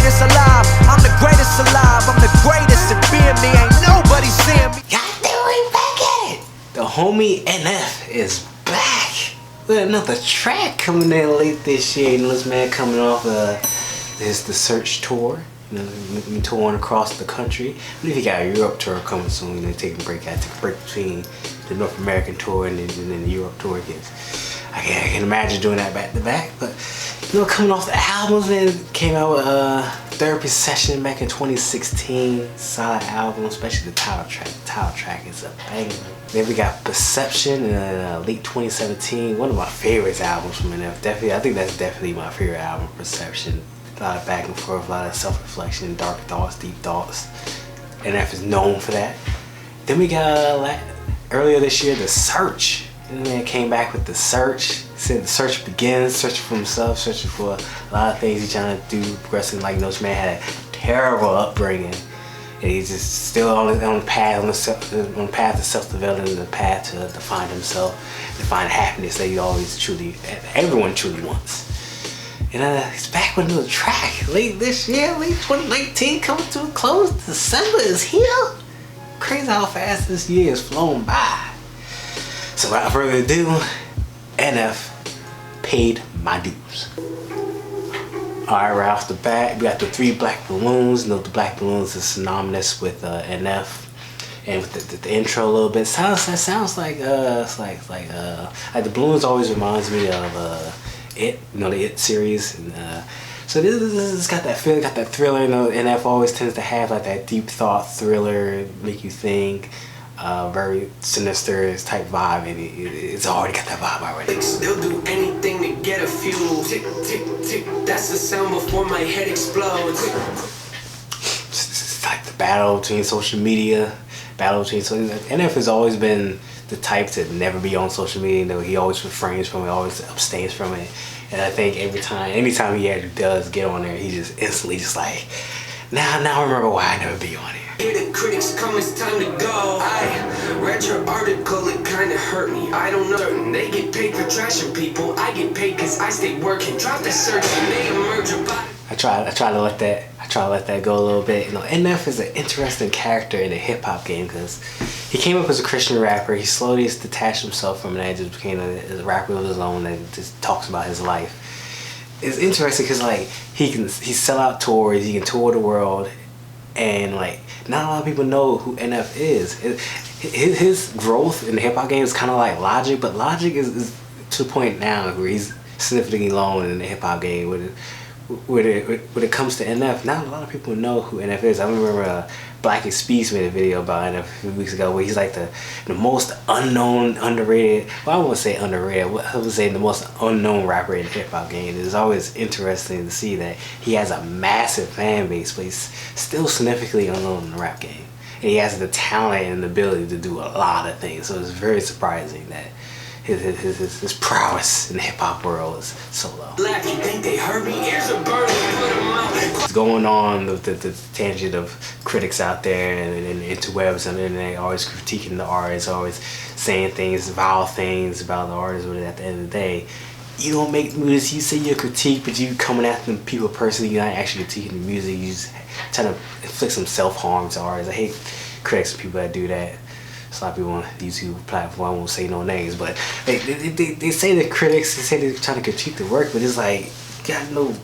greatest alive. I'm the greatest alive. I'm the greatest, and being me ain't nobody seeing me. God damn, we back at it. The homie NF is back with another track coming in late this year. You know, this man coming off the Search tour. You know, touring across the country. I believe he got a Europe tour coming soon. You know, taking a break. I took a break between the North American tour and then the Europe tour again. I can imagine doing that back to back. But you know, coming off the albums, man, came out with Therapy Session back in 2016. Solid album, especially the title track. The title track is a banger. Then we got Perception in late 2017. One of my favorite albums from NF. Definitely, I think that's definitely my favorite album, Perception. A lot of back and forth, a lot of self-reflection, dark thoughts, deep thoughts. NF is known for that. Then we got earlier this year, The Search. And then came back with The Search. Said the search begins, searching for himself, searching for a lot of things he's trying to do, progressing. Like, you know, this man had a terrible upbringing. And he's just still on the path, on the path to self-development, the path to find himself, to find happiness that he everyone truly wants. And he's back with another track late this year, late 2019, coming to a close. December is here. Crazy how fast this year has flown by. So without further ado, NF paid my dues. Alright, right off the bat, we got the 3 black balloons. You know, the black balloons is synonymous with NF. And with the intro a little bit, sounds like the balloons always reminds me of It, you know, the It series, and so this got that feel, got that thriller. You know, NF always tends to have like that deep thought thriller, make you think, very sinister type vibe, and it's already got that vibe already. They'll do anything to get a few tick, tick, tick. That's the sound before my head explodes. It's like the battle between social media, NF has always been the type to never be on social media. You know, he always refrains from it, always abstains from it. And I think anytime he actually does get on there, he just instantly just like, now I remember why I never be on here. Here the critics come, it's time to go. I read your article, it kinda hurt me. I don't know, they get paid for trashing people. I get paid cause I stay working. Drop the search and they emerge about it. I try to let that go a little bit. You know, NF is an interesting character in the hip hop game because he came up as a Christian rapper. He slowly just detached himself from that, just became a rapper of his own that just talks about his life. It's interesting because like he sell out tours, he can tour the world, and like not a lot of people know who NF is. His growth in the hip hop game is kind of like Logic, but Logic is to the point now where he's significantly alone in the hip hop game with it. When it comes to NF, not a lot of people know who NF is. I remember Black and Speeds made a video about NF a few weeks ago where he's like the most unknown, underrated, well I won't say underrated, I would say the most unknown rapper in the hip hop game. It's always interesting to see that he has a massive fan base, but he's still significantly unknown in the rap game. And he has the talent and the ability to do a lot of things, so it's very surprising that his prowess in the hip-hop world is so low. Black, you think they heard me? Ears are burning, put them out. It's going on with the tangent of critics out there and interwebs and the internet always critiquing the artists, always saying things, vile things about the artists, but at the end of the day, you don't make music, you say you're a critique, but you coming at them people personally, you're not actually critiquing the music, you just trying to inflict some self-harm to artists. I hate critics and people that do that. There's a lot of people on the YouTube platform, I won't say no names, but they say the critics, they say they're trying to critique the work, but it's like, you gotta know,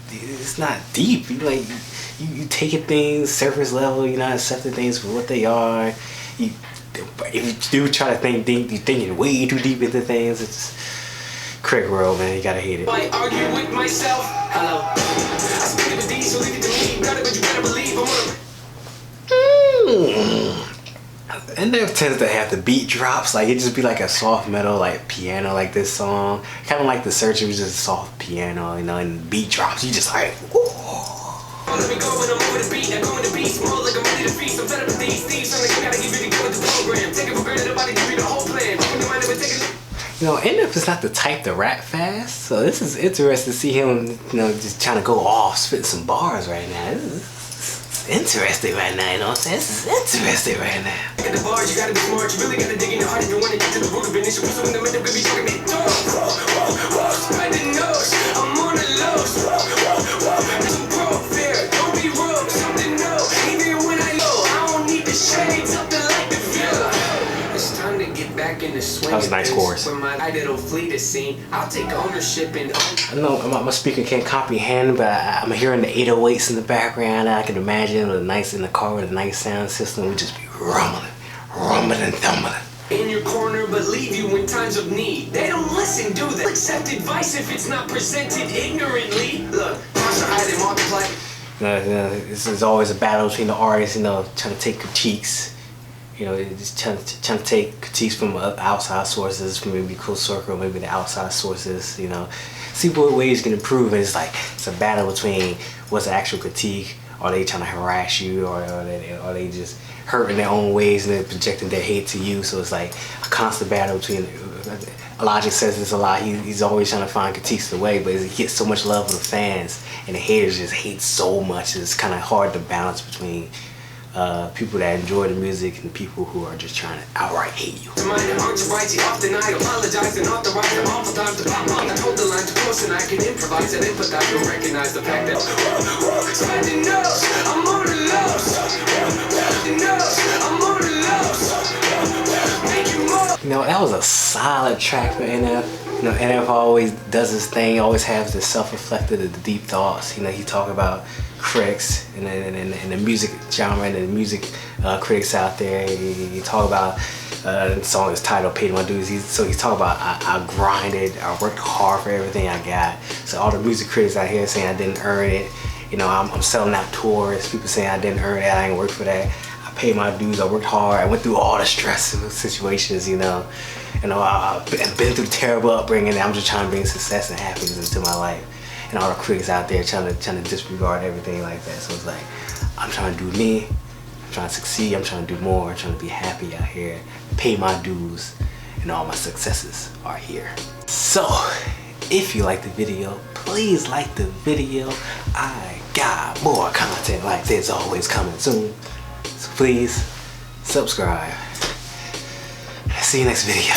it's not deep. You taking things surface level, you're not accepting things for what they are. If you do try to think you're thinking way too deep into things, it's critic world, man, you gotta hate it. I argue with myself, hello. I speak with these, so leave it to me, got it, but you better believe I'm on And there tends to have the beat drops, like it just be like a soft metal, like piano, like this song. Kind of like The Search, it was just soft piano, you know, and the beat drops, you just like, whoa. Let me go when I'm over the beat, I'm going to beast, more like I'm ready to feast. I'm fed up with these thieves, I'm like, you gotta get really good with the program. Take it for granted, nobody give me the whole plan. You know, NF is not the type to rap fast, so this is interesting to see him, you know, just trying to go off, spitting some bars right now. This is interesting right now, you know what I'm saying? This is interesting right now. At the bars, you gotta be smart, you really gotta dig in your heart if you wanna get to the root of an issue. So in the middle, baby, talking me through. Spread the nose, I'm on the lows. Pro fair. was a nice chorus. When my idol fleet is seen, I'll take ownership and I know my speaker can't comprehend, but I'm hearing the 808s in the background. I can imagine with a nice in the car with a nice sound system. We just be rumbling, thumbling. in your corner, but leave you in times of need. They don't listen, do they? Accept advice if it's not presented ignorantly. Look, parts are hiding, multiply. This is always a battle between the artists, trying to take critiques. Just trying to take critiques from outside sources, from maybe Close Circle, maybe the outside sources, see what ways you can improve. And it's a battle between what's the actual critique. Are they trying to harass you, or are they just hurting their own ways and they're projecting their hate to you? So it's like a constant battle between. Logic says this a lot. He's always trying to find critiques away, but he gets so much love from the fans, and the haters just hate so much. It's kind of hard to balance between people that enjoy the music and people who are just trying to outright hate you. Often I apologize and authorize them awful times to pop on. I hold the line too close and I can improvise and empathize and recognize the fact that spending knows I'm on the lows. I'm on the lows. Make you more. That was a solid track for NF. NF always does his thing, always has the self-reflective, the deep thoughts. He talk about critics and the music genre and the music critics out there. He talk about the song is titled "Paid My Dues." He's talking about I grinded, I worked hard for everything I got. So all the music critics out here saying I didn't earn it. I'm selling out tours. People saying I didn't earn it, I ain't work for that. I paid my dues, I worked hard, I went through all the stressful situations, I've been through terrible upbringing, and I'm just trying to bring success and happiness into my life. And all the critics out there trying to disregard everything like that. So it's like, I'm trying to do me, I'm trying to succeed, I'm trying to do more, I'm trying to be happy out here, pay my dues, and all my successes are here. So, if you like the video, please like the video. I got more content like this always coming soon. So please subscribe. See you next video.